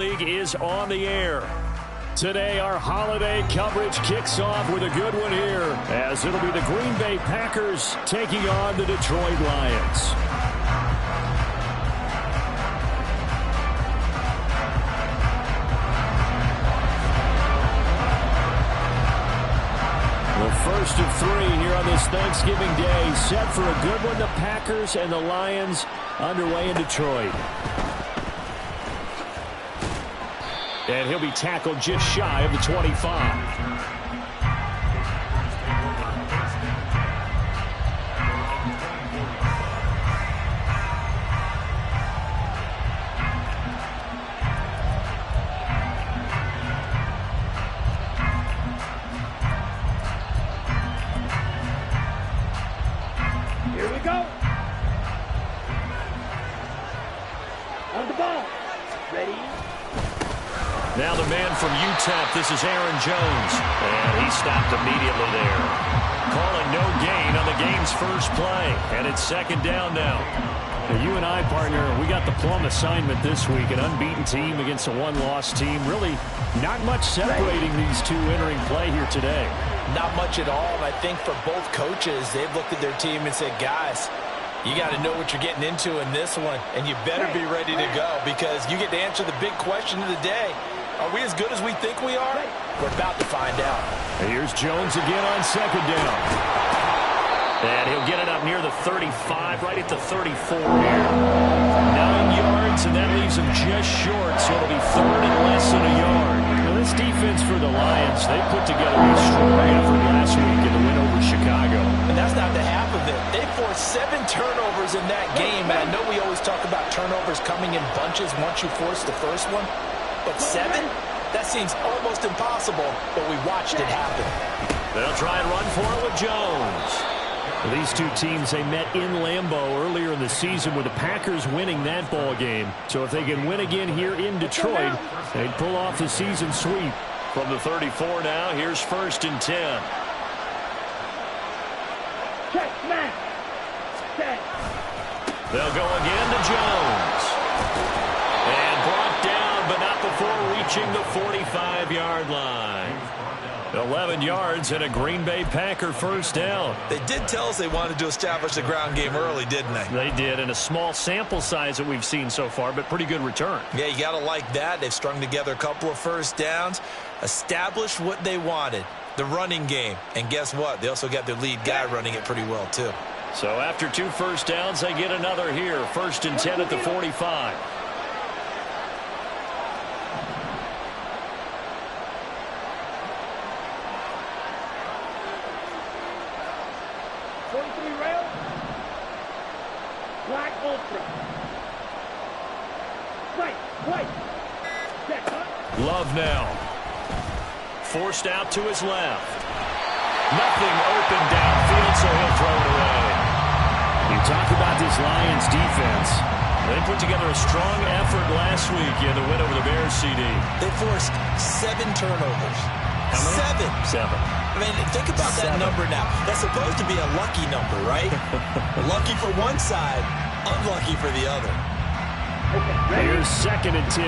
League is on the air. Today, our holiday coverage kicks off with a good one here, as it'll be the Green Bay Packers taking on the Detroit Lions. The first of three here on this Thanksgiving Day, set for a good one. The Packers and the Lions underway in Detroit. And he'll be tackled just shy of the 25. Here we go. On the ball. Ready? Now the man from UTEP, this is Aaron Jones. And he stopped immediately there. Calling no gain on the game's first play. And it's second down now. You and I, partner, we got the plum assignment this week. An unbeaten team against a one-loss team. Really not much separating these two entering play here today. Not much at all. And I think for both coaches, they've looked at their team and said, guys, you got to know what you're getting into in this one. And you better be ready to go, because you get to answer the big question of the day. Are we as good as we think we are? We're about to find out. Here's Jones again on second down. And he'll get it up near the 35, right at the 34 here. 9 yards, and that leaves him just short, so it'll be third and less than a yard. Now, this defense for the Lions, they put together a strong effort last week in the win over Chicago. And that's not the half of it. They forced 7 turnovers in that game, and I know we always talk about turnovers coming in bunches once you force the first one. But 7? That seems almost impossible, but we watched it happen. They'll try and run for it with Jones. These two teams, they met in Lambeau earlier in the season with the Packers winning that ball game. So if they can win again here in Detroit, they'd pull off the season sweep. From the 34 now, here's first and 10. Check, man. Check. They'll go again to Jones. And brought down, but not before reaching the 45-yard line. 11 yards and a Green Bay Packer first down. They did tell us they wanted to establish the ground game early, didn't they? They did, and a small sample size that we've seen so far, but pretty good return. Yeah, you got to like that. They've strung together a couple of first downs, established what they wanted, the running game. And guess what? They also got their lead guy running it pretty well, too. So after 2 first downs, they get another here. First and 10 at the 45. Black Ultra. White. Check, huh? Love now. Forced out to his left. Nothing open downfield, so he'll throw it away. You talk about this Lions defense. They put together a strong effort last week in the win over the Bears, CD. They forced 7 turnovers. How many? 7. I mean, think about that number now. That's supposed to be a lucky number, right? Lucky for one side, unlucky for the other. Okay, here's second and 10.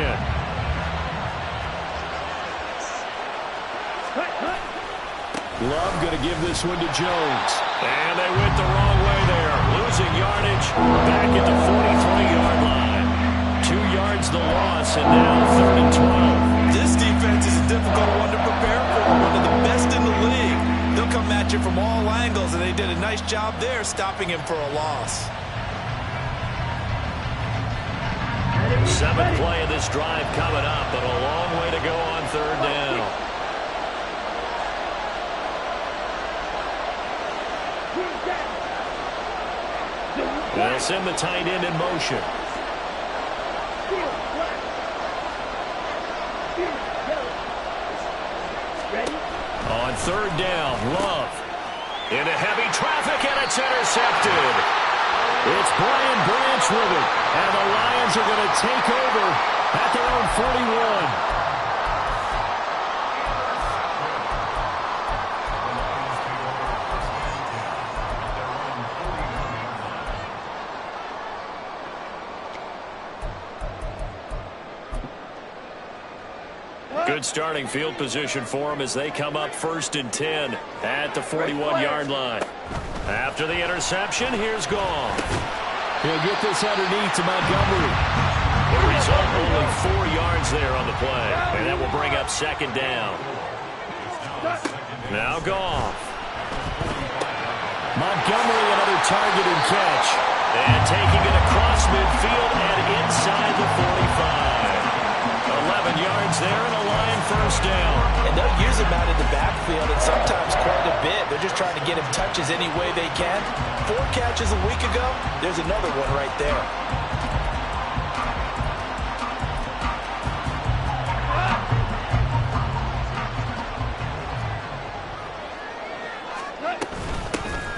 Love going to give this one to Jones. And they went the wrong way there. Losing yardage back at the 43-yard line. 2 yards the loss, and now third and 12. This defense is a difficult one to prepare for. One of the best in the league. They'll come at you from all angles, and they did a nice job there stopping him for a loss. 7th play of this drive coming up, but a long way to go on third down. They'll send the tight end in motion. On third down, Love. Into heavy traffic, and it's intercepted. It's Brian Branch with it, and the Lions are going to take over at their own 41. Good starting field position for them as they come up 1st and 10 at the 41-yard line. After the interception, here's Goff. He'll get this underneath to Montgomery. The result, only 4 yards there on the play, and that will bring up 2nd down. Now Goff. Montgomery, another target and catch. And taking it across midfield and inside the 45. 11 yards there and a Lion 1st down. And they'll use him out in the backfield, and sometimes quite a bit. They're just trying to get him touches any way they can. 4 catches a week ago. There's another one right there.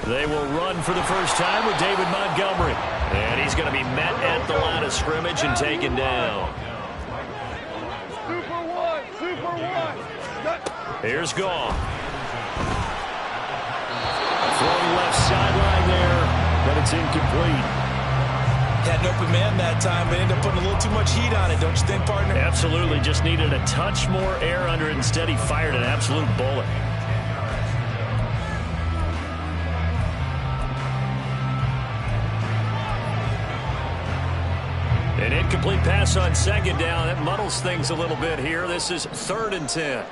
They will run for the first time with David Montgomery. And he's going to be met at the line of scrimmage and taken down. Super one. Here's Goff. Throwing left sideline there, but it's incomplete. Had an open man that time, but ended up putting a little too much heat on it, don't you think, partner? Absolutely. Just needed a touch more air under it. Instead, he fired an absolute bullet. An incomplete pass on 2nd down. That muddles things a little bit here. This is 3rd and 10.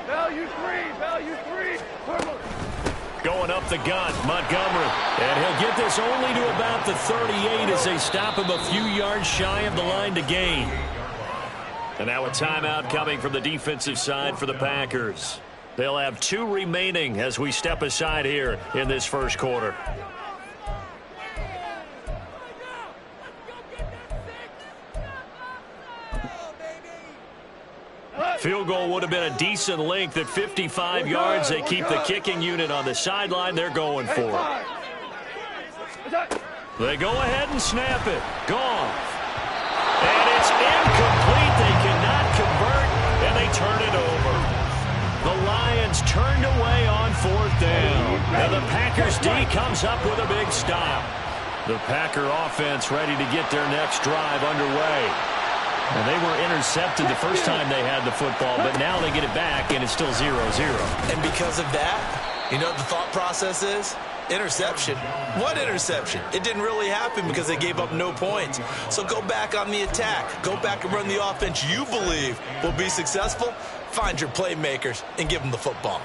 Value three. Going up the gun, Montgomery. And he'll get this only to about the 38 as they stop him a few yards shy of the line to gain. And now a timeout coming from the defensive side for the Packers. They'll have 2 remaining as we step aside here in this 1st quarter. Field goal would have been a decent length at 55 yards. They keep the kicking unit on the sideline. They're going for it. They go ahead and snap it. Goff. And it's incomplete. They cannot convert, and they turn it over. The Lions turned away on 4th down. And the Packers D comes up with a big stop. The Packer offense ready to get their next drive underway. And they were intercepted the first time they had the football, but now they get it back, and it's still 0-0. And because of that, you know what the thought process is? Interception. What interception? It didn't really happen because they gave up no points. So go back on the attack. Go back and run the offense you believe will be successful. Find your playmakers and give them the football.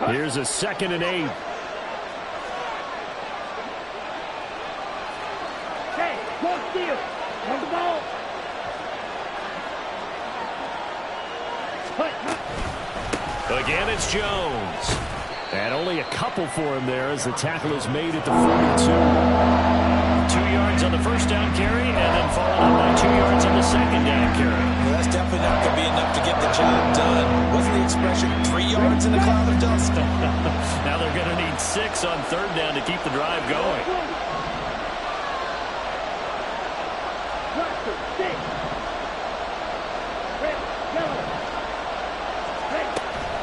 Here's a 2nd and 8. Cross field. On the ball. Again, it's Jones. And only a couple for him there as the tackle is made at the 42. 2 yards on the 1st down carry, and then followed up by 2 yards on the 2nd down carry. Well, that's definitely not going to be enough to get the job done. Wasn't the expression 3 yards in a cloud of dust? Now they're going to need 6 on 3rd down to keep the drive going.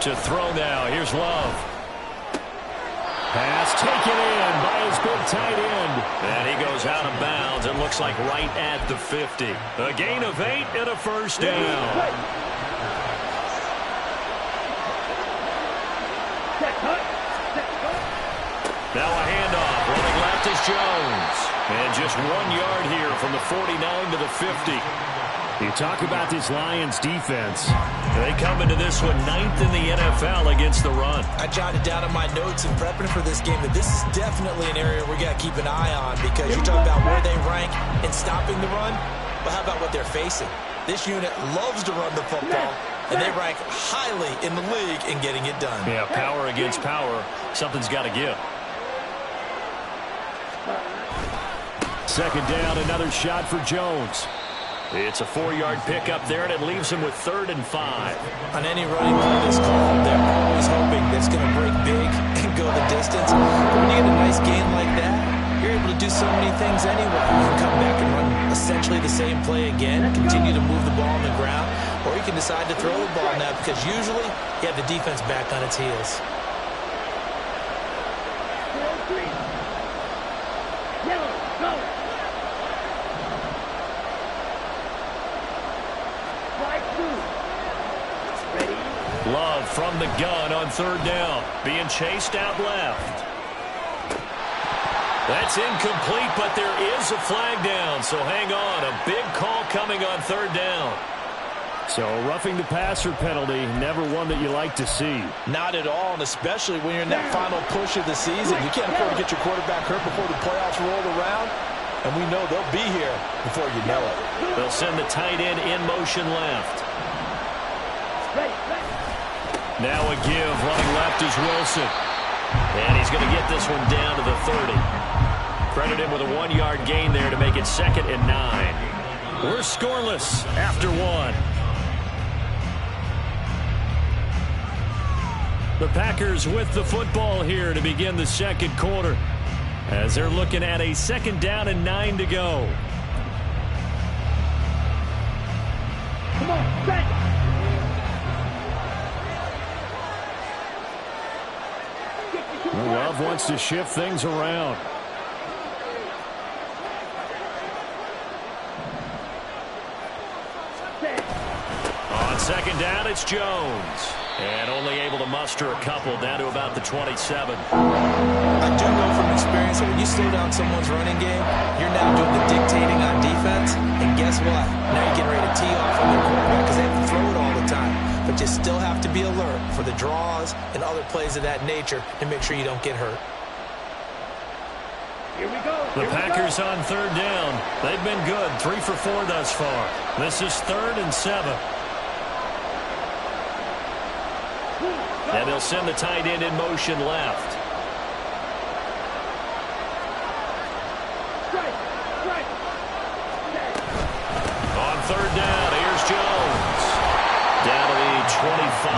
To throw now. Here's Love. Pass taken in by his big tight end. And he goes out of bounds. It looks like right at the 50. A gain of 8 and a 1st down. Now a handoff. Running left is Jones. And just 1 yard here from the 49 to the 50. You talk about this Lions defense. They come into this one 9th in the NFL against the run. I jotted down in my notes in prepping for this game that this is definitely an area we got to keep an eye on because you're talking about where they rank in stopping the run. But how about what they're facing? This unit loves to run the football, and they rank highly in the league in getting it done. Yeah, power against power. Something's got to give. 2nd down, another shot for Jones. It's a 4-yard pickup there, and it leaves him with 3rd and 5. On any running play this call, they're always hoping that it's going to break big and go the distance. But when you get a nice gain like that, you're able to do so many things anyway. You can come back and run essentially the same play again, continue to move the ball on the ground, or you can decide to throw the ball now because usually you have the defense back on its heels. Love from the gun on third down. Being chased out left. That's incomplete, but there is a flag down, so hang on. A big call coming on third down. So roughing the passer penalty, never one that you like to see. Not at all, and especially when you're in that final push of the season. You can't afford to get your quarterback hurt before the playoffs roll around, and we know they'll be here before you know it. They'll send the tight end in motion left. Now a give, running left is Wilson. And he's going to get this one down to the 30. Credit him with a 1-yard gain there to make it 2nd and 9. We're scoreless after 1. The Packers with the football here to begin the second quarter, as they're looking at a 2nd down and 9 to go. Come on, set. Love wants to shift things around. On 2nd down, it's Jones. And only able to muster a couple, down to about the 27. I do know from experience that when you slow down someone's running game, you're now doing the dictating on defense. And guess what? Now you're getting ready to tee off on their quarterback because they have to throw it all the time. But you still have to be alert for the draws and other plays of that nature and make sure you don't get hurt. Here we go. The Packers on third down. They've been good, 3 for 4 thus far. This is 3rd and 7. And they'll send the tight end in motion left. On third down, here's Jones. Down to the 25.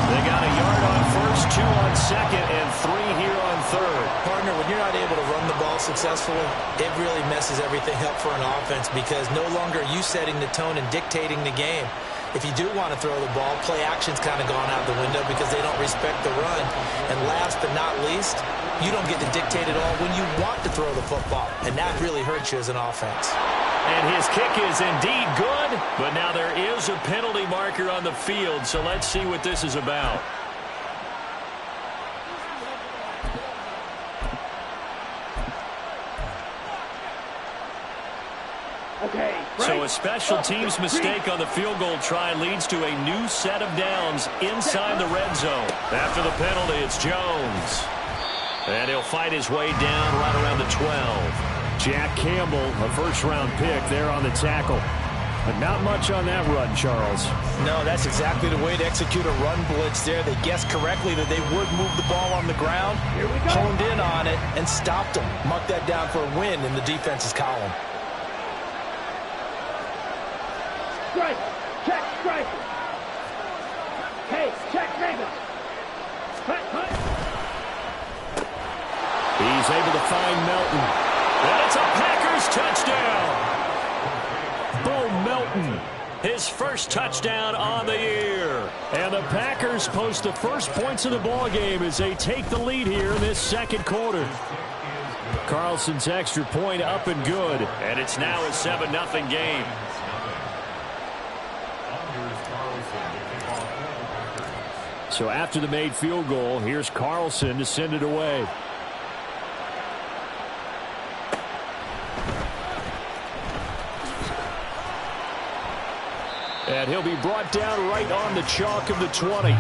They got a yard on first, 2 on second, and 3 here on third. Partner, when you're not able to run the ball successfully, it really messes everything up for an offense because no longer are you setting the tone and dictating the game. If you do want to throw the ball, play action's kind of gone out the window because they don't respect the run. And last but not least, you don't get to dictate it all when you want to throw the football. And that really hurts you as an offense. And his kick is indeed good, but now there is a penalty marker on the field, so let's see what this is about. Okay. So a special teams mistake on the field goal try leads to a new set of downs inside the red zone. After the penalty, it's Jones. And he'll fight his way down right around the 12. Jack Campbell, a first-round pick there on the tackle. But not much on that run, Charles. No, that's exactly the way to execute a run blitz there. They guessed correctly that they would move the ball on the ground, honed in on it, and stopped them. Mark that down for a win in the defense's column. Strike. Check. Strike. Hey, check. Ravens. Cut. He's able to find Melton. And it's a Packers touchdown. Bo Melton, his first touchdown on the year. And the Packers post the first points of the ball game as they take the lead here in this second quarter. Carlson's extra point up and good. And it's now a 7-0 game. So after the made field goal, here's Carlson to send it away. And he'll be brought down right on the chalk of the 20.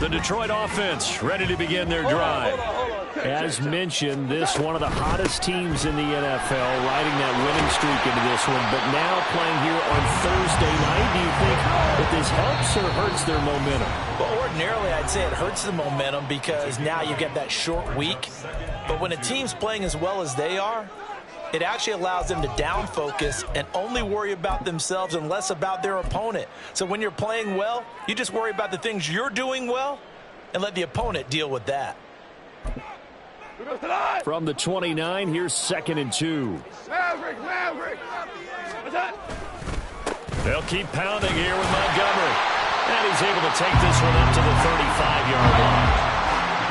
The Detroit offense ready to begin their drive. As mentioned, this one of the hottest teams in the NFL, riding that winning streak into this one, but now playing here on Thursday night. Do you think that this helps or hurts their momentum? Well, ordinarily, I'd say it hurts the momentum because now you get that short week. But when a team's playing as well as they are, it actually allows them to down focus and only worry about themselves and less about their opponent. So when you're playing well, you just worry about the things you're doing well and let the opponent deal with that. From the 29, here's 2nd and 2. Maverick. What's that? They'll keep pounding here with Montgomery. And he's able to take this one up to the 35-yard line.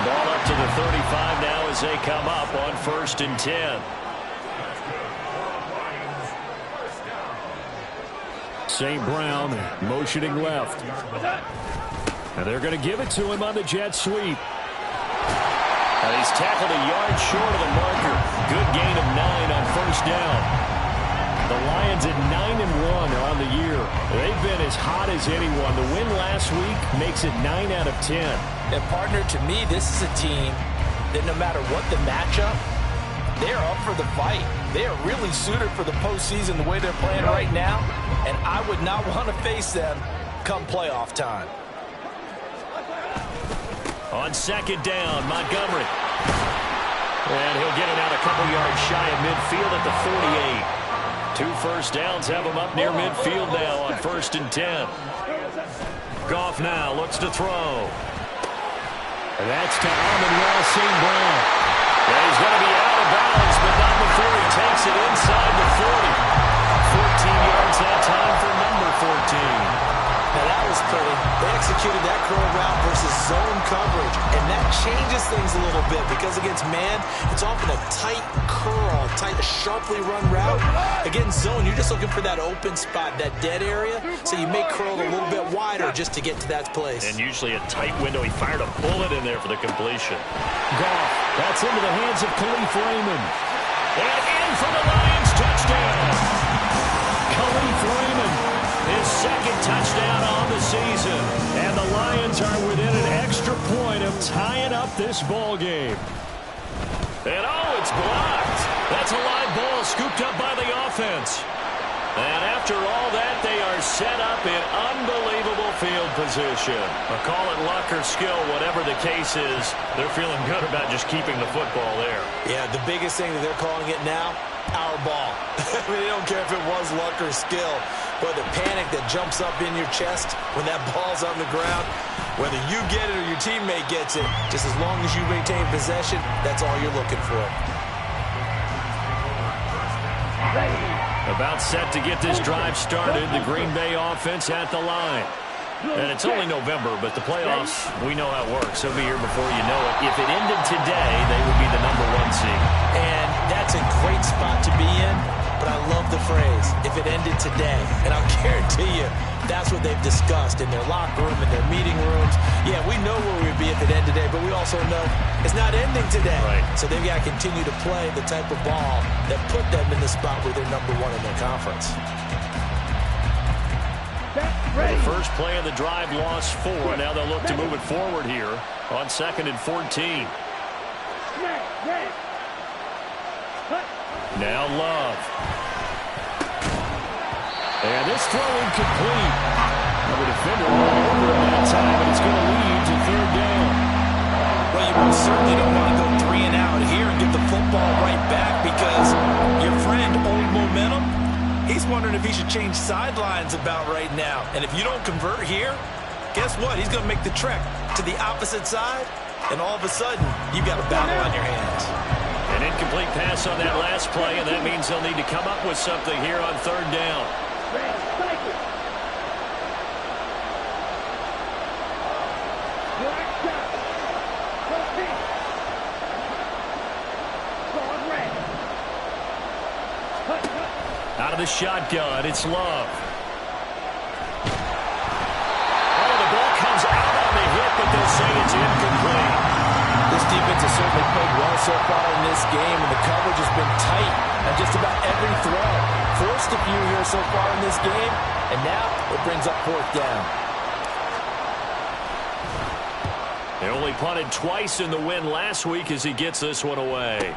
Ball up to the 35 now as they come up on 1st and 10. St. Brown motioning left. And they're going to give it to him on the jet sweep. And he's tackled a yard short of the marker. Good gain of 9 on 1st down. The Lions at 9-1 on the year. They've been as hot as anyone. The win last week makes it 9 out of 10. And partner, to me, this is a team that no matter what the matchup, they're up for the fight. They are really suited for the postseason the way they're playing right now. And I would not want to face them come playoff time. On 2nd down, Montgomery. And he'll get it out a couple yards shy of midfield at the 48. 2 first downs have him up near midfield now on 1st and 10. Goff now looks to throw. And that's to Amon-Ra St. Brown. And he's going to be out of bounds, but not before he takes it inside the 40. 14 yards that time for number 14. Now that was pretty. They executed that curl route versus zone coverage, and that changes things a little bit because against man, it's often a tight curl, sharply run route. Against zone, you're just looking for that open spot, that dead area, so you may curl a little bit wider just to get to that place. And usually a tight window. He fired a bullet in there for the completion. Goff, that's into the hands of Khalif Raymond. And in for the Lions touchdown. Khalif Raymond. His 2nd touchdown on the season. And the Lions are within an extra point of tying up this ball game. And it's blocked. That's a live ball scooped up by the offense. And after all that, they are set up in unbelievable field position. Call it luck or skill, whatever the case is, they're feeling good about just keeping the football there. Yeah, the biggest thing that they're calling it now, our ball. I mean, they don't care if it was luck or skill. But the panic that jumps up in your chest when that ball's on the ground, whether you get it or your teammate gets it, just as long as you maintain possession, that's all you're looking for. About set to get this drive started, the Green Bay offense at the line. And it's only November, but the playoffs, we know how it works. They'll be here before you know it. If it ended today, they would be the number 1 seed. And that's a great spot to be in, but I love the phrase, if it ended today. And I'll guarantee you, that's what they've discussed in their locker room, in their meeting rooms. Yeah, we know where we'd be if it ended today, but we also know it's not ending today. Right. So they've got to continue to play the type of ball that put them in the spot where they're number 1 in their conference. The first play of the drive lost 4. Now they'll look to move it forward here on 2nd and 14. Now Love. And this throw incomplete. The defender all over him that time, but it's going to lead to 3rd down. Well, you most certainly don't want to go 3 and out here and get the football right back because your friend, Old Momentum, he's wondering if he should change sidelines about right now. And if you don't convert here, guess what? He's going to make the trek to the opposite side, and all of a sudden, you've got a battle on your hands. An incomplete pass on that last play, and that means they'll need to come up with something here on 3rd down. Out of the shotgun, it's Love. Oh, the ball comes out on the hit, but they'll say it's incomplete. This defense has certainly played well so far in this game, and the coverage has been tight on just about every throw. Forced a few here so far in this game, and now it brings up 4th down. They only punted twice in the win last week as he gets this one away.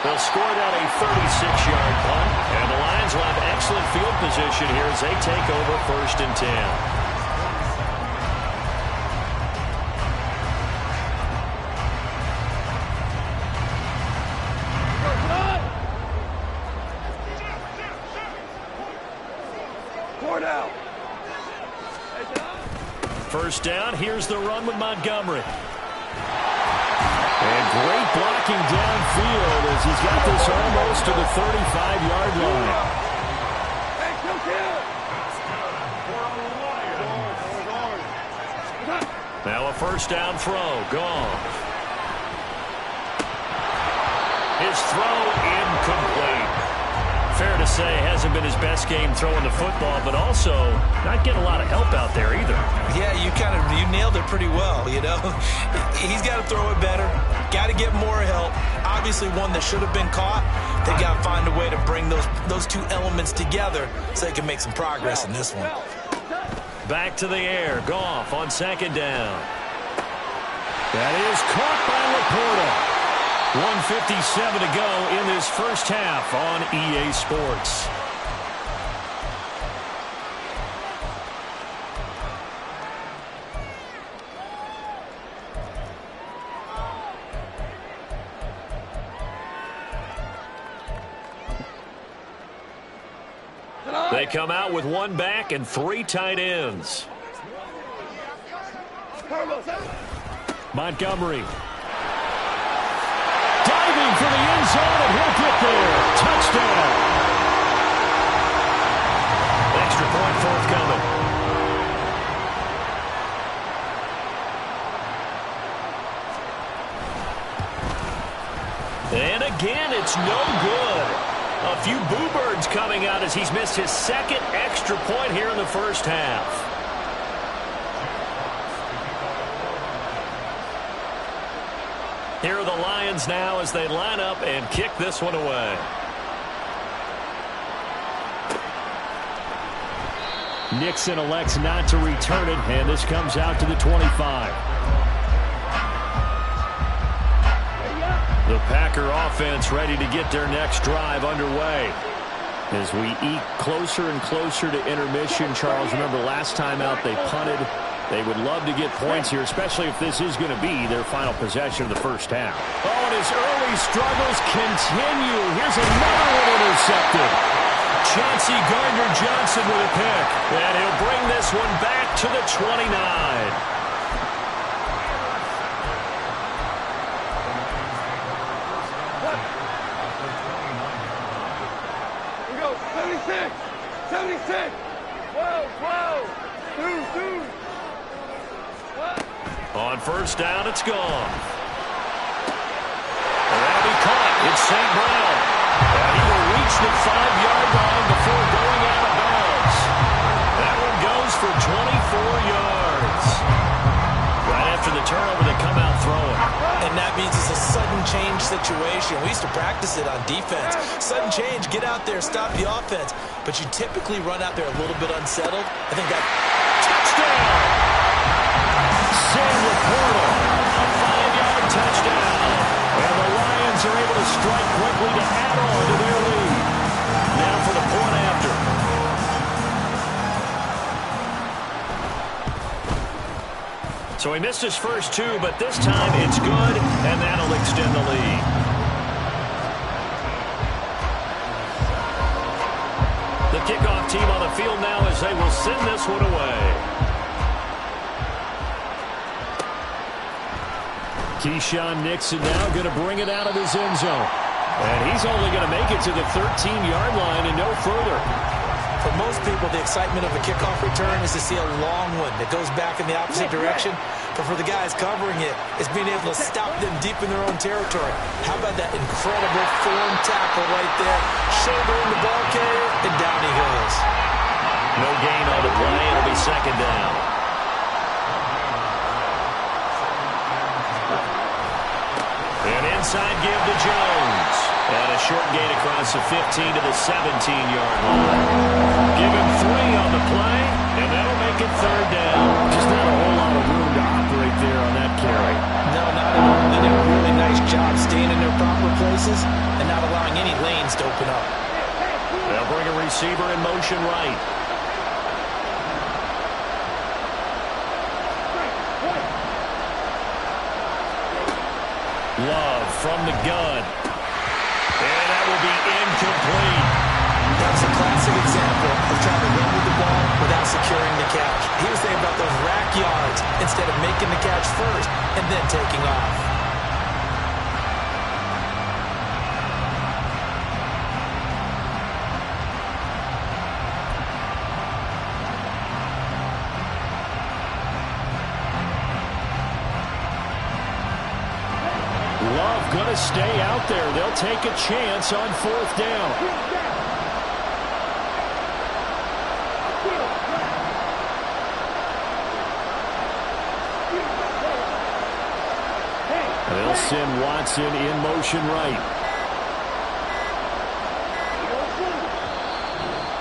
They'll score that a 36-yard punt, and the Lions will have excellent field position here as they take over 1st and 10. First down, here's the run with Montgomery. And great blocking downfield as he's got this almost to the 35-yard line. Now a first down throw. Gone. His throw incomplete. Fair to say, hasn't been his best game throwing the football, but also not getting a lot of help out there either. Yeah, you nailed it pretty well, you know. He's got to throw it better. Got to get more help. Obviously one that should have been caught. They got to find a way to bring those two elements together so they can make some progress in this one. Back to the air. Goff on second down. That is caught by Laporta. 1:57 to go in this first half on EA Sports. They come out with one back and three tight ends. Montgomery. Diving for the end zone, and he'll get there. Touchdown. Extra point forthcoming. And again, it's no good. A few boo birds coming out as he's missed his second extra point here in the first half. Here are the Lions now as they line up and kick this one away. Nixon elects not to return it, and this comes out to the 25. The Packer offense ready to get their next drive underway. As we eke closer and closer to intermission, Charles, remember last time out they punted. They would love to get points here, especially if this is going to be their final possession of the first half. Oh, and his early struggles continue. Here's another one intercepted. Chauncey Gardner-Johnson with a pick. And he'll bring this one back to the 29. Here we go. 76. 76. Whoa, whoa. Dude. On first down, it's gone. And that'll be caught. It's St. Brown. And he will reach the 5-yard line before going out of bounds. That one goes for 24 yards. Right after the turnover, they come out throwing. And that means it's a sudden change situation. We used to practice it on defense. Sudden change, get out there, stop the offense. But you typically run out there a little bit unsettled. I think that Touchdown! Sam Laporta, a 5-yard touchdown. And the Lions are able to strike quickly to add on to their lead. Now for the point after. So he missed his first two, but this time it's good, and that'll extend the lead. The kickoff team on the field now as they will send this one away. Keyshawn Nixon now going to bring it out of his end zone. And he's only going to make it to the 13-yard line and no further. for most people, the excitement of a kickoff return is to see a long one that goes back in the opposite direction. But for the guys covering it, it's being able to stop them deep in their own territory. How about that incredible form tackle right there? Shouldering the ball carrier, and down he goes. No gain on the play. It'll be second down. An inside give to Jones. And a short gain across the 15 to the 17-yard line. Give him 3 on the play, and that'll make it third down. Just not a whole lot of room to operate there on that carry. No, not at all. They did a really nice job staying in their proper places and not allowing any lanes to open up. They'll bring a receiver in motion right. Love from the gun. And that will be incomplete. That's a classic example of trying to run with the ball without securing the catch. He was thinking about those rack yards instead of making the catch first and then taking off. going to stay out there. They'll take a chance on 4th down. They'll send Watson in motion right.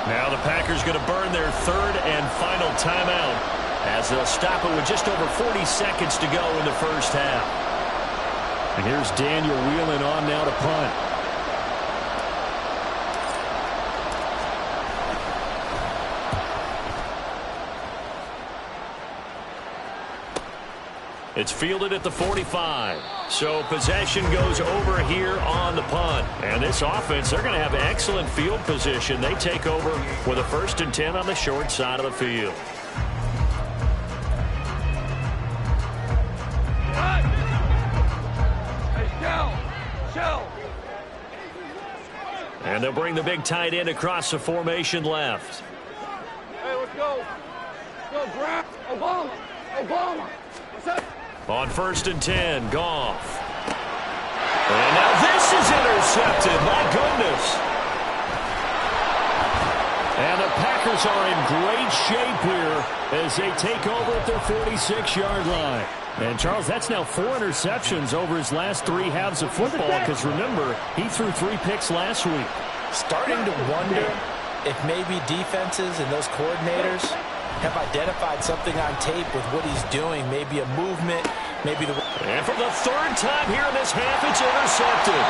Now the Packers going to burn their 3rd and final timeout as they'll stop it with just over 40 seconds to go in the first half. And here's Daniel Whelan on now to punt. It's fielded at the 45. So possession goes over here on the punt. And this offense, they're going to have excellent field position. They take over with a 1st and 10 on the short side of the field. And they'll bring the big tight end across the formation left. Hey, let's go. Let's go, Grant. Obama. What's up? On 1st and 10, Goff. And now this is intercepted. My goodness. And the Packers are in great shape here as they take over at their 46-yard line. And, Charles, that's now 4 interceptions over his last 3 halves of football because, remember, he threw 3 picks last week. Starting to wonder if maybe defenses and those coordinators have identified something on tape with what he's doing. Maybe a movement, maybe the... And for the 3rd time here in this half, it's intercepted.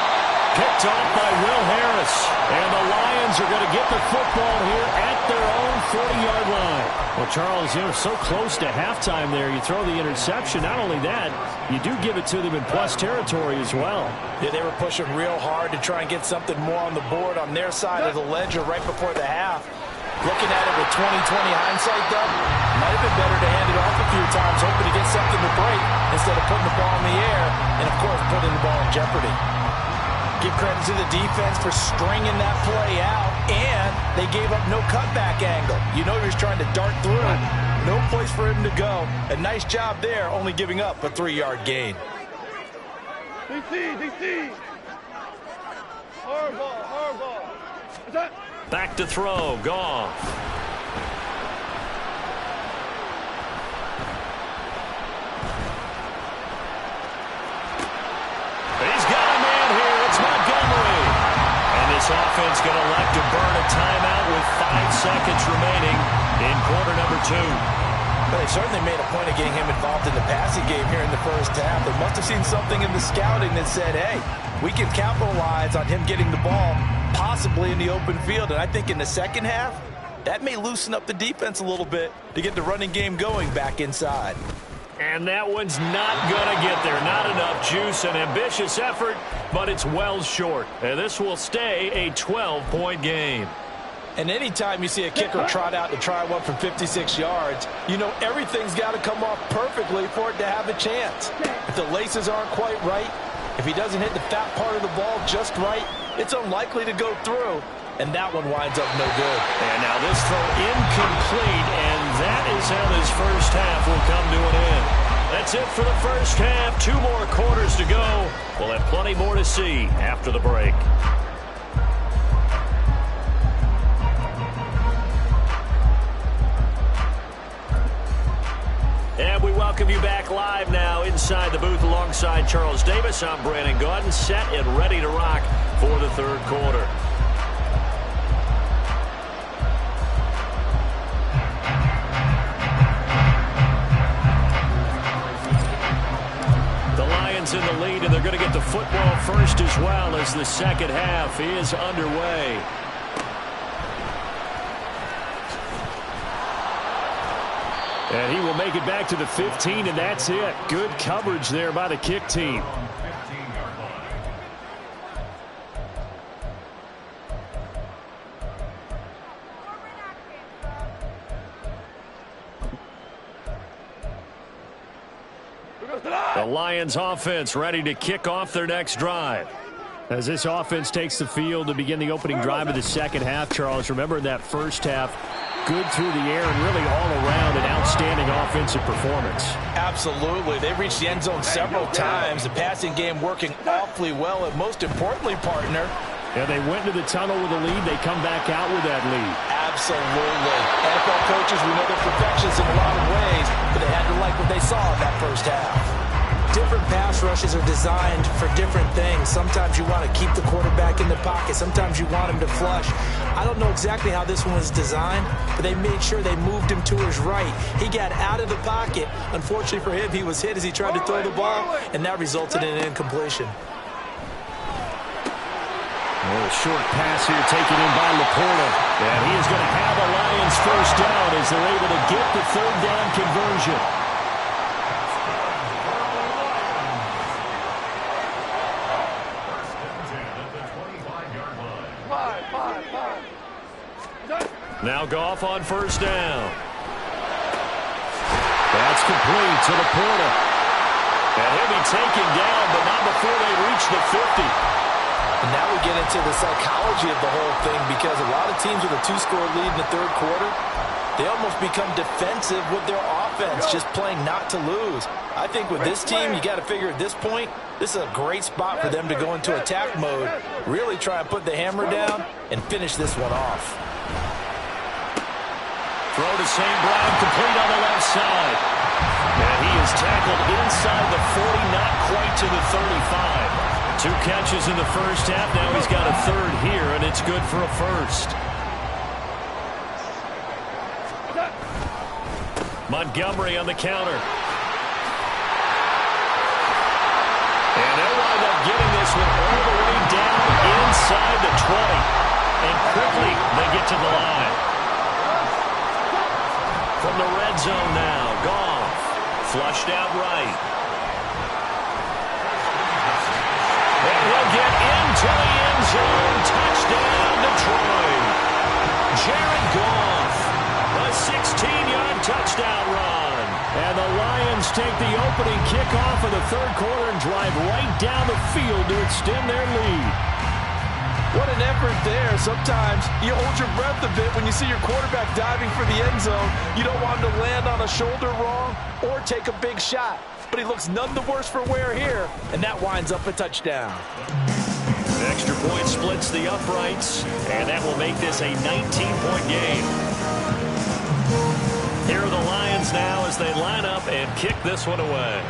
Picked off by Will Harris. And the Lions are going to get the football here at their own 40-yard line. Well, Charles, you're so close to halftime there. You throw the interception. Not only that, you do give it to them in plus territory as well. Yeah, they were pushing real hard to try and get something more on the board on their side of the ledger right before the half. Looking at it with 20/20 hindsight, though, might have been better to hand it off a few times, hoping to get something to break instead of putting the ball in the air and, of course, putting the ball in jeopardy. Give credit to the defense for stringing that play out, and they gave up no cutback angle. You know he was trying to dart through. No place for him to go. A nice job there, only giving up a 3-yard gain. DC. Hardball. What's that? Back to throw, Goff. He's got a man here. It's Montgomery. And this offense going to elect to burn a timeout with 5 seconds remaining in quarter number 2. But they certainly made a point of getting him involved in the passing game here in the first half. They must have seen something in the scouting that said, hey, we can capitalize on him getting the ball possibly in the open field. And I think in the second half, that may loosen up the defense a little bit to get the running game going back inside. And that one's not going to get there. Not enough juice. An ambitious effort, but it's well short. And this will stay a 12-point game. And anytime you see a kicker trot out to try one from 56 yards, you know everything's got to come off perfectly for it to have a chance. If the laces aren't quite right, if he doesn't hit the fat part of the ball just right, it's unlikely to go through. And that one winds up no good. And now this throw incomplete, and that is how this first half will come to an end. That's it for the first half. 2 more quarters to go. We'll have plenty more to see after the break. And we welcome you back live now inside the booth alongside Charles Davis. I'm Brandon Gaudin, set and ready to rock for the third quarter. The Lions in the lead, and they're going to get the football first as well as the second half is underway. And he will make it back to the 15, and that's it. Good coverage there by the kick team. The Lions offense ready to kick off their next drive. As this offense takes the field to begin the opening drive of the second half, Charles, remember in that first half, good through the air and really all around an outstanding offensive performance. Absolutely. They reached the end zone several times. The passing game working awfully well, and most importantly, partner. Yeah, they went to the tunnel with a lead. They come back out with that lead. Absolutely. NFL coaches, we know they're perfectionists in a lot of ways, but they had to like what they saw in that first half. Different pass rushes are designed for different things. Sometimes you want to keep the quarterback in the pocket. Sometimes you want him to flush. I don't know exactly how this one was designed, but they made sure they moved him to his right. He got out of the pocket. Unfortunately for him, he was hit as he tried to throw the ball, and that resulted in an incompletion. A short pass here taken in by Laporta. And he is going to have a Lions first down as they're able to get the third down conversion. Now Goff on first down. That's complete to Laporta. And he'll be taken down, but not before they reach the 50. And now we get into the psychology of the whole thing, because a lot of teams with a 2-score lead in the third quarter, they almost become defensive with their offense, just playing not to lose. I think with this team, you got to figure at this point, this is a great spot for them to go into attack mode, really try and put the hammer down and finish this one off. Throw to St. Brown, complete on the left side. And he is tackled inside the 40, not quite to the 35. 2 catches in the first half. Now he's got a third here, and it's good for a first. Montgomery on the counter. And they'll wind up getting this one all the way down inside the 20. And quickly they get to the line. From the red zone now, Goff. Flushed out right. And he'll get into the end zone. Touchdown, Detroit. Jared Goff. A 16-yard touchdown run. And the Lions take the opening kickoff of the third quarter and drive right down the field to extend their lead. What an effort there. Sometimes you hold your breath a bit when you see your quarterback diving for the end zone. You don't want him to land on a shoulder wrong or take a big shot. But he looks none the worse for wear here, and that winds up a touchdown. Extra point splits the uprights, and that will make this a 19-point game. Here are the Lions now as they line up and kick this one away.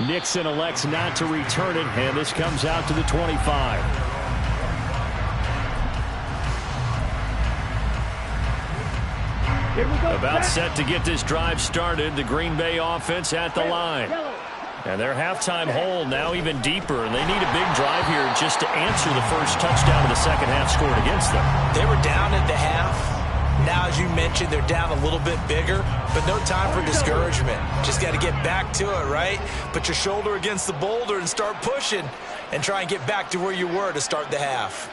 Nixon elects not to return it, and this comes out to the 25. About set to get this drive started. The Green Bay offense at the line. And their halftime hole now even deeper, and they need a big drive here just to answer the first touchdown of the second half scored against them. They were down at the half. Now, as you mentioned, they're down a little bit bigger, but no time for discouragement. Just got to get back to it, right? Put your shoulder against the boulder and start pushing and try and get back to where you were to start the half.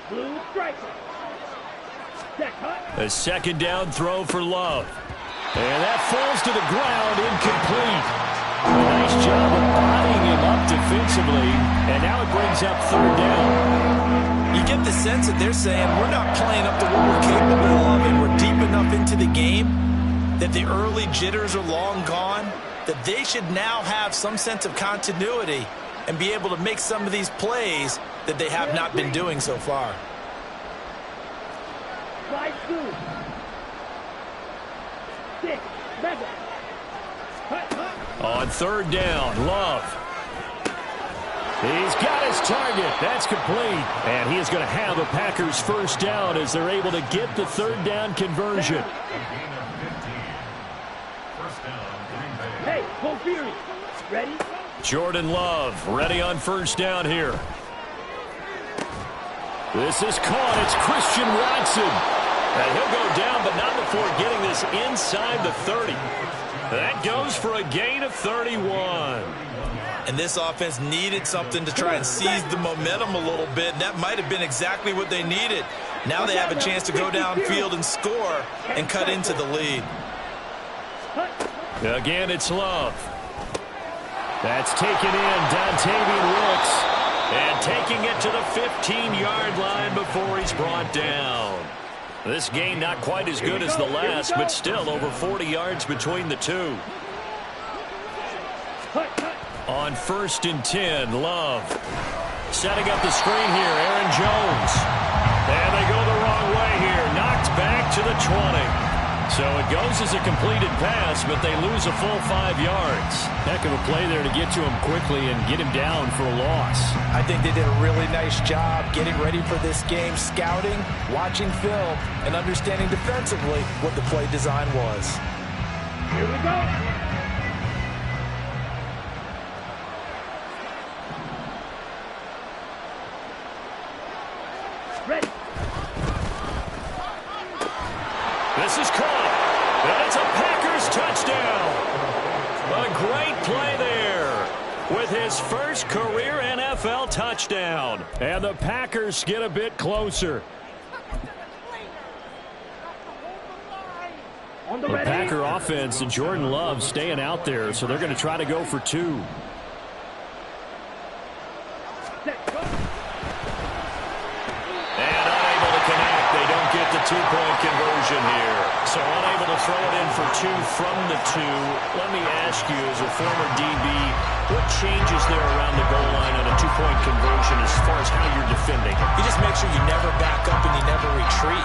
Blue strike. A second down throw for Love. And that falls to the ground, incomplete. A nice job of bodying him up defensively, and now it brings up third down. You get the sense that they're saying we're not playing up to what we're capable of, and we're deep enough into the game that the early jitters are long gone, that they should now have some sense of continuity and be able to make some of these plays that they have not been doing so far. On third down, Love. He's got his target. That's complete. And he is going to have the Packers first down as they're able to get the third down conversion. Hey, Paul Fury, ready? Jordan Love ready on first down here. This is caught. It's Christian Watson. And he'll go down, but not before getting this inside the 30. That goes for a gain of 31. And this offense needed something to try and seize the momentum a little bit, and that might have been exactly what they needed. Now they have a chance to go downfield and score and cut into the lead. Again, it's Love. That's taken in, Dontavian Wilkes. And taking it to the 15-yard line before he's brought down. This gain not quite as good as the last, but still over 40 yards between the two. On 1st and 10, Love. Setting up the screen here, Aaron Jones. And they go the wrong way here. Knocked back to the 20. So it goes as a completed pass, but they lose a full 5 yards. Heck of a play there to get to him quickly and get him down for a loss. I think they did a really nice job getting ready for this game, scouting, watching film, and understanding defensively what the play design was. Here we go. Ready. This is caught. And it's a Packers touchdown. A great play there with his first career NFL touchdown. And the Packers get a bit closer. The Packer offense and Jordan Love staying out there, so they're going to try to go for 2. Get the 2-point conversion here. So unable to throw it in for 2 from the 2. Let me ask you, as a former DB, what changes there around the goal line on a 2-point conversion as far as how you're defending? You just make sure you never back up and you never retreat.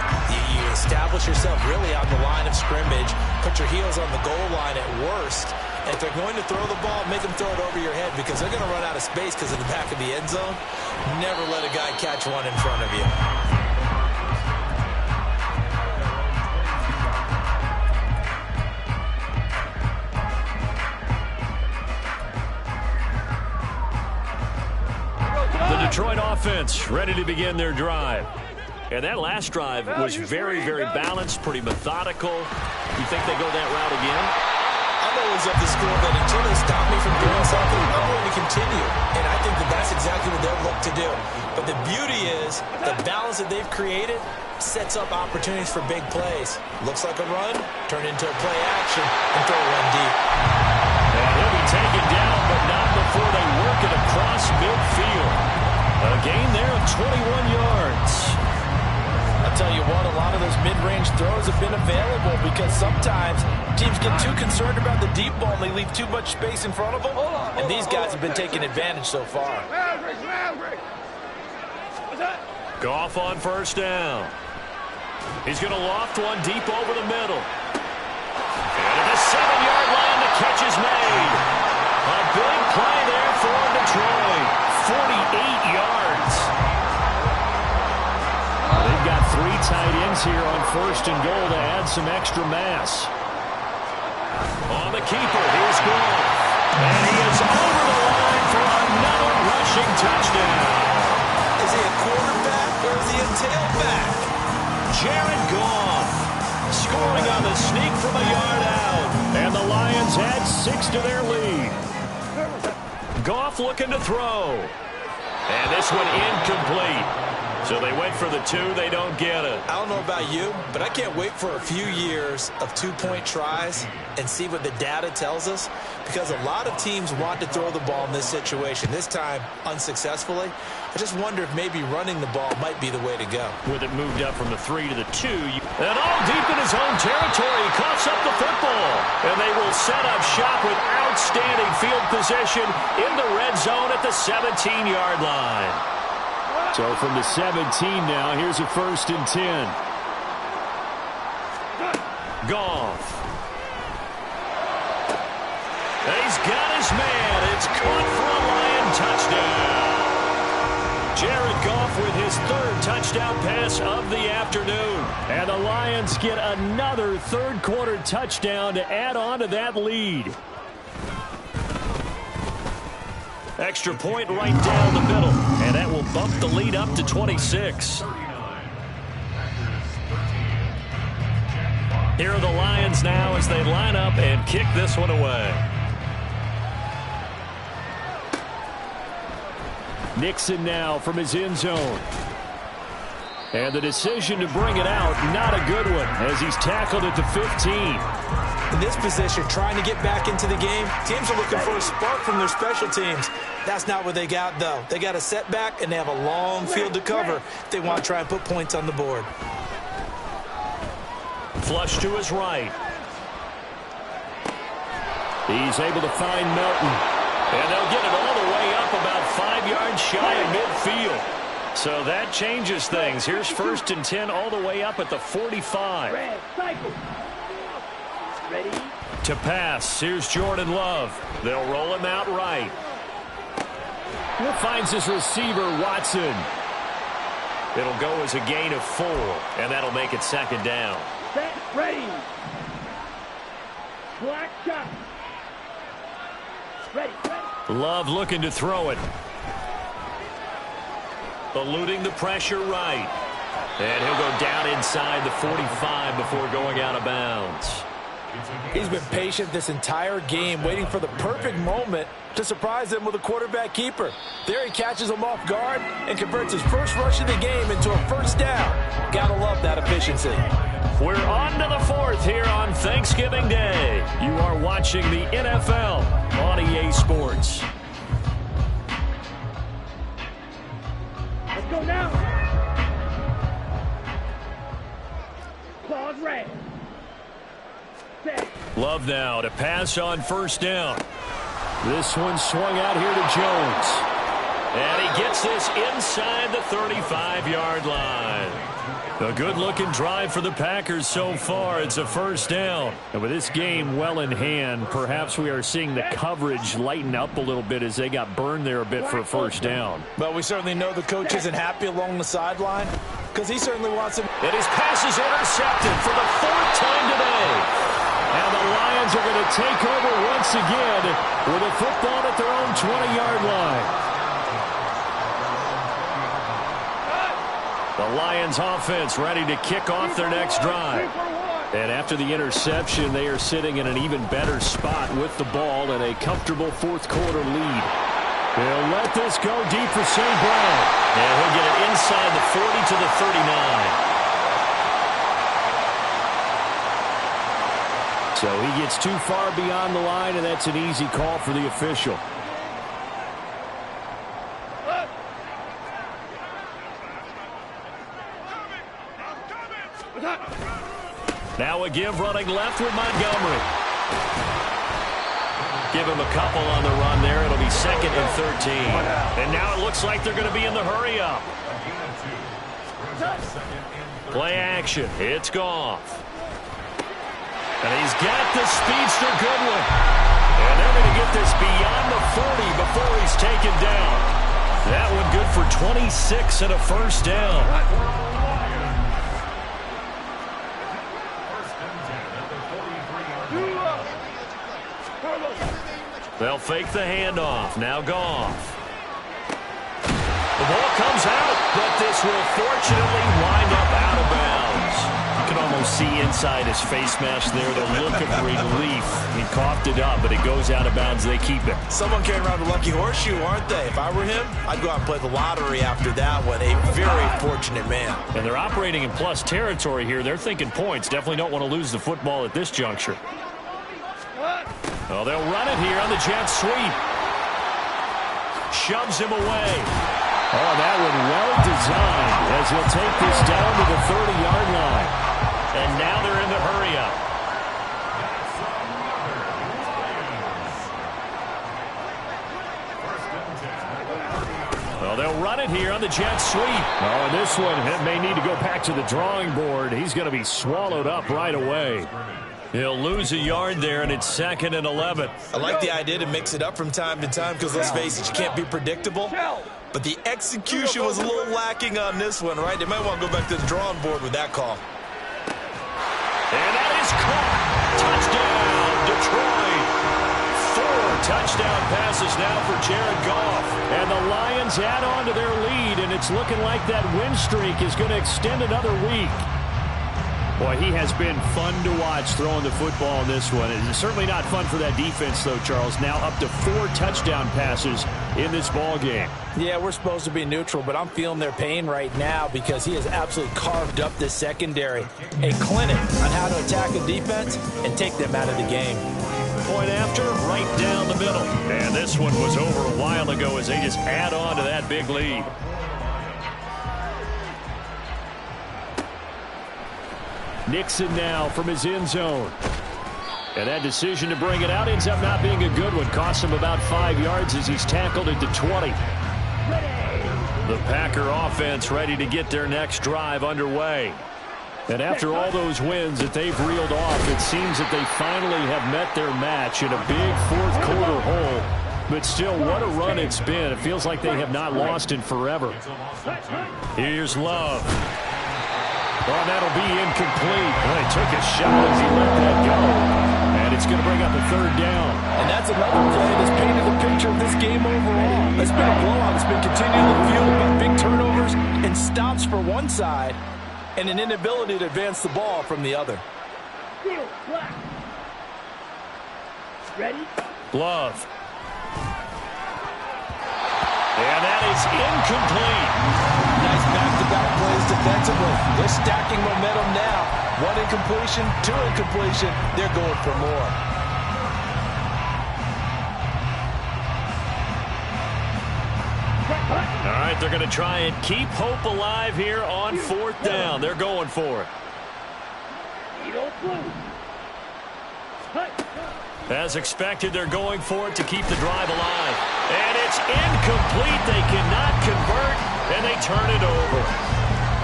You establish yourself really on the line of scrimmage, put your heels on the goal line at worst. And if they're going to throw the ball, make them throw it over your head because they're going to run out of space because of the back of the end zone. Never let a guy catch one in front of you. Detroit offense ready to begin their drive. And that last drive was very, very balanced, pretty methodical. You think they go that route again? I'm always of the school that until they stop me from doing something, I'm going to continue. And I think that that's exactly what they'll look to do. But the beauty is the balance that they've created sets up opportunities for big plays. Looks like a run, turn into a play action, and throw one deep. And he'll be taken down, but not before they work it across midfield. A gain there of 21 yards. I'll tell you what, a lot of those mid-range throws have been available because sometimes teams get too concerned about the deep ball and they leave too much space in front of them. And these guys have been taking advantage so far. Goff on 1st down. He's going to loft one deep over the middle. And at the 7-yard line, the catch is made. A big play there for Detroit. 48 yards. They've got 3 tight ends here on 1st and goal to add some extra mass. On the keeper, here's Goff. And he is over the line for another rushing touchdown. Is he a quarterback or is he a tailback? Jared Goff scoring on the sneak from a yard out. And the Lions add 6 to their lead. Goff looking to throw. And this one incomplete. So they went for the 2. They don't get it. I don't know about you, but I can't wait for a few years of 2-point tries and see what the data tells us, because a lot of teams want to throw the ball in this situation. This time, unsuccessfully. I just wonder if maybe running the ball might be the way to go. With it moved up from the 3 to the 2. And all deep in his own territory. He coughs up the football. And they will set up shop with outstanding field position in the red zone at the 17-yard line. So from the 17 now, here's a 1st and 10. Goff. And he's got his man. It's caught for a Lion touchdown. Jared Goff with his 3rd touchdown pass of the afternoon. And the Lions get another 3rd quarter touchdown to add on to that lead. Extra point right down the middle. And that will bump the lead up to 26. Here are the Lions now as they line up and kick this one away. Nixon now from his end zone. And the decision to bring it out, not a good one, as he's tackled at the 15. In this position, trying to get back into the game, teams are looking for a spark from their special teams. That's not what they got, though. They got a setback, and they have a long field to cover if they want to try and put points on the board. Flush to his right. He's able to find Melton. And they'll get it all the way up about 5 yards shy of midfield. So that changes things. Here's 1st and 10 all the way up at the 45. Ready? To pass, here's Jordan Love. They'll roll him out right. Finds his receiver, Watson. It'll go as a gain of 4, and that'll make it 2nd down. Set, ready. Black shot. Ready. Love looking to throw it. Eluding the pressure right. And he'll go down inside the 45 before going out of bounds. He's been patient this entire game, waiting for the perfect moment to surprise them with a quarterback keeper. There he catches him off guard and converts his first rush of the game into a 1st down. Gotta love that efficiency. We're on to the 4th here on Thanksgiving Day. You are watching the NFL on EA Sports. Let's go now. Claws red. Set. Love now to pass on 1st down. This one swung out here to Jones. And he gets this inside the 35-yard line. A good-looking drive for the Packers so far. It's a 1st down. And with this game well in hand, perhaps we are seeing the coverage lighten up a little bit as they got burned there a bit for a 1st down. But we certainly know the coach isn't happy along the sideline because he certainly wants him. And his pass is intercepted for the 4th time today. And the Lions are going to take over once again with a football at their own 20-yard line. The Lions offense ready to kick off their next drive. And after the interception, they are sitting in an even better spot with the ball and a comfortable 4th quarter lead. They'll let this go deep for St. Brown. And he'll get it inside the 40 to the 39. So he gets too far beyond the line, and that's an easy call for the official. Now a give running left with Montgomery. Give him a couple on the run there. It'll be 2nd and 13. And now it looks like they're going to be in the hurry up. Play action. It's Goff. And he's got the speedster Goodwin. And they're going to get this beyond the 40 before he's taken down. That one good for 26 and a 1st down. They'll fake the handoff. Now Goff. The ball comes out, but this will fortunately wind up out of bounds. You can almost see inside his face mask there the look of relief. He coughed it up, but it goes out of bounds. They keep it. Someone carrying around a lucky horseshoe, aren't they? If I were him, I'd go out and play the lottery after that one. A very fortunate man. And they're operating in plus territory here. They're thinking points. Definitely don't want to lose the football at this juncture. Well, they'll run it here on the jet sweep. Shoves him away. Oh, that one well designed as he'll take this down to the 30-yard line. And now they're in the hurry-up. Well, they'll run it here on the jet sweep. Oh, and this one may need to go back to the drawing board. He's going to be swallowed up right away. He'll lose a yard there, and it's 2nd and 11. I like the idea to mix it up from time to time because, let's face it, you can't be predictable. But the execution was a little lacking on this one, right? They might want to go back to the drawing board with that call. And that is caught. Touchdown, Detroit. 4 touchdown passes now for Jared Goff. And the Lions add on to their lead, and it's looking like that win streak is going to extend another week. Boy, he has been fun to watch throwing the football in this one. It's certainly not fun for that defense, though, Charles. Now up to 4 touchdown passes in this ball game. Yeah, we're supposed to be neutral, but I'm feeling their pain right now because he has absolutely carved up this secondary. A clinic on how to attack a defense and take them out of the game. Point after, right down the middle. And this one was over a while ago as they just add on to that big lead. Nixon now from his end zone. And that decision to bring it out ends up not being a good one. Costs him about 5 yards as he's tackled at the 20. The Packer offense ready to get their next drive underway. And after all those wins that they've reeled off, it seems that they finally have met their match in a big fourth quarter hole. But still, what a run it's been. It feels like they have not lost in forever. Here's Love. Well, that'll be incomplete. Well, he took a shot as he let that go. And it's going to bring up a 3rd down. And that's another play that's painted the picture of this game overall. It's been a blowout. It's been continually fueled by big turnovers and stops for one side and an inability to advance the ball from the other. Ready? Love. And that is incomplete. Nice back-to-back plays defensively. They're stacking momentum now. 1 incompletion, 2 incompletion. They're going for more. All right, they're going to try and keep hope alive here on 4th down. They're going for it. As expected, they're going for it to keep the drive alive. And it's incomplete. They cannot convert, and they turn it over.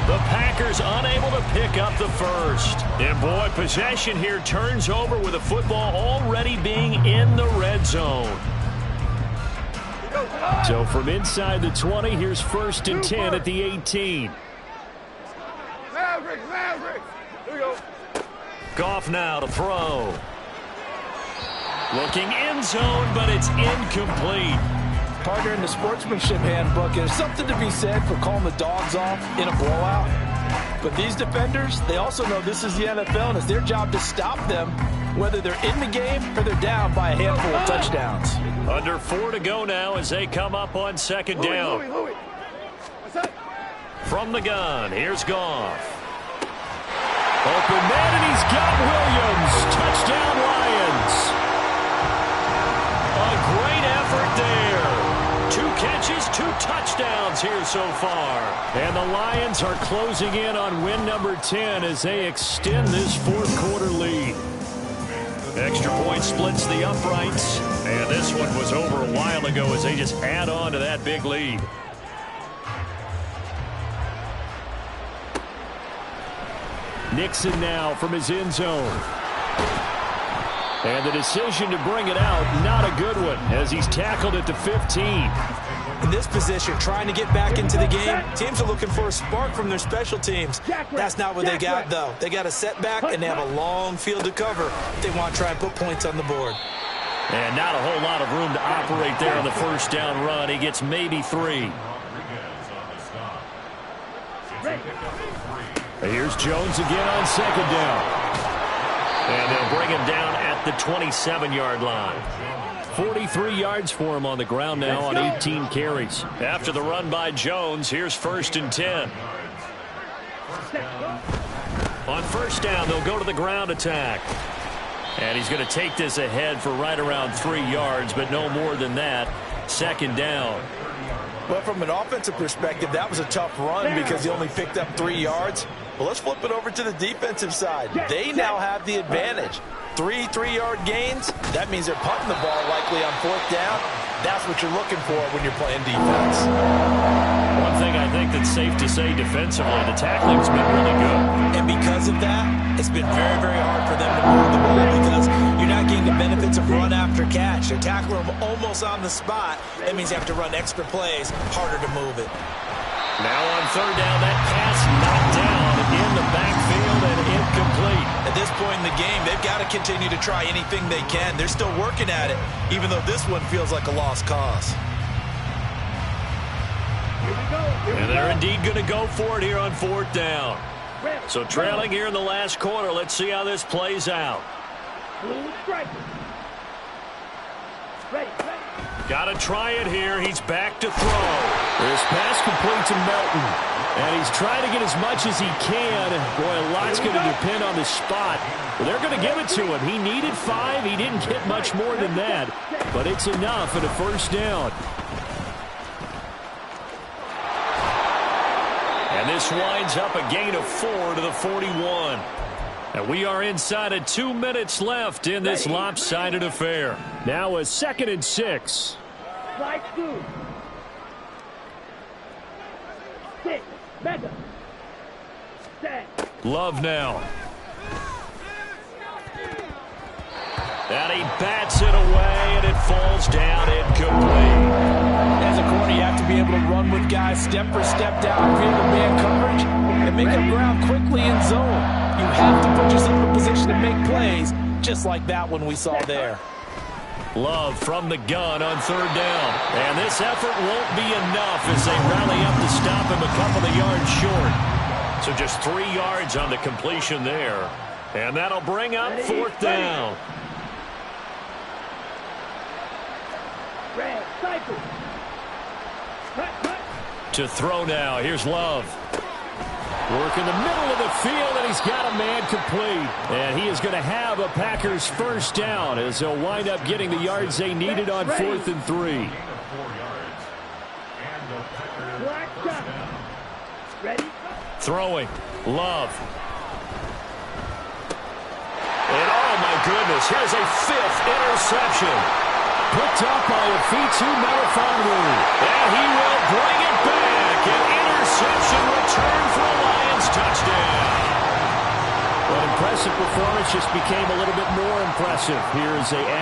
The Packers unable to pick up the first. And, boy, possession here turns over with the football already being in the red zone. So from inside the 20, here's 1st and 10 at the 18. Maverick! Here we go. Goff now to throw. Looking end zone, but it's incomplete. Partner, in the sportsmanship handbook, there's something to be said for calling the dogs off in a blowout. But these defenders, they also know this is the NFL, and it's their job to stop them, whether they're in the game or they're down by a handful of touchdowns. Under 4 to go now as they come up on 2nd down. Louis. What's up? From the gun, here's Goff. Open man, and he's got Williams. Touchdown, Lions. A great effort there. 2 catches, 2 touchdowns here so far. And the Lions are closing in on win number 10 as they extend this 4th quarter lead. Extra point splits the uprights. And this one was over a while ago as they just add on to that big lead. Nixon now from his end zone. And the decision to bring it out, not a good one, as he's tackled at the 15. In this position, trying to get back into the game, teams are looking for a spark from their special teams. That's not what they got, though. They got a setback, and they have a long field to cover if they want to try and put points on the board. And not a whole lot of room to operate there on the 1st down run. He gets maybe 3. Here's Jones again on 2nd down. And they'll bring him down at the 27-yard line. 43 yards for him on the ground now on 18 carries. After the run by Jones, here's 1st and 10. On 1st down, they'll go to the ground attack. And he's going to take this ahead for right around 3 yards, but no more than that. 2nd down. But from an offensive perspective, that was a tough run because he only picked up 3 yards. But let's flip it over to the defensive side. They now have the advantage. 3 3-yard gains, that means they're punting the ball likely on 4th down. That's what you're looking for when you're playing defense. One thing I think that's safe to say defensively, the tackling's been really good. And because of that, it's been very, very hard for them to move the ball because you're not getting the benefits of run after catch. They're tackling them almost on the spot. That means you have to run extra plays, harder to move it. Now on 3rd down, that pass knocked down in the backfield and incomplete. At this point in the game, they've got to continue to try anything they can. They're still working at it, even though this one feels like a lost cause. And they're indeed going to go for it here on 4th down. So trailing here in the last quarter. Let's see how this plays out. Blue striker. Ready. Got to try it here. He's back to throw. This pass complete to Melton. And he's trying to get as much as he can. Boy, a lot's going to depend on the spot. Well, they're going to give it to him. He needed 5. He didn't get much more than that. But it's enough at a first down. And this winds up a gain of 4 to the 41. And we are inside of 2 minutes left in this lopsided affair. Now a 2nd and 6. Slide 2. 6. Mega. 10. Love now. And he bats it away, and it falls down incomplete. As a corner, you have to be able to run with guys step for step down, field and man coverage, and make up ground quickly in zone. You have to put yourself in a position to make plays, just like that one we saw there. Love from the gun on 3rd down. And this effort won't be enough as they rally up to stop him a couple of yards short. So just 3 yards on the completion there. And that'll bring up 4th down. Red cycle. To throw now. Here's Love. Work in the middle of the field, and he's got a man complete. And he is going to have a Packers first down as they'll wind up getting the yards they needed on 4th and 3. Black shot. Ready. Throwing. Love. And oh my goodness, here's a 5th interception. Picked up by a Fitu Melifonwu. And he will bring it back. An interception return for the Lions touchdown. Well, impressive performance just became a little bit more impressive. Here is a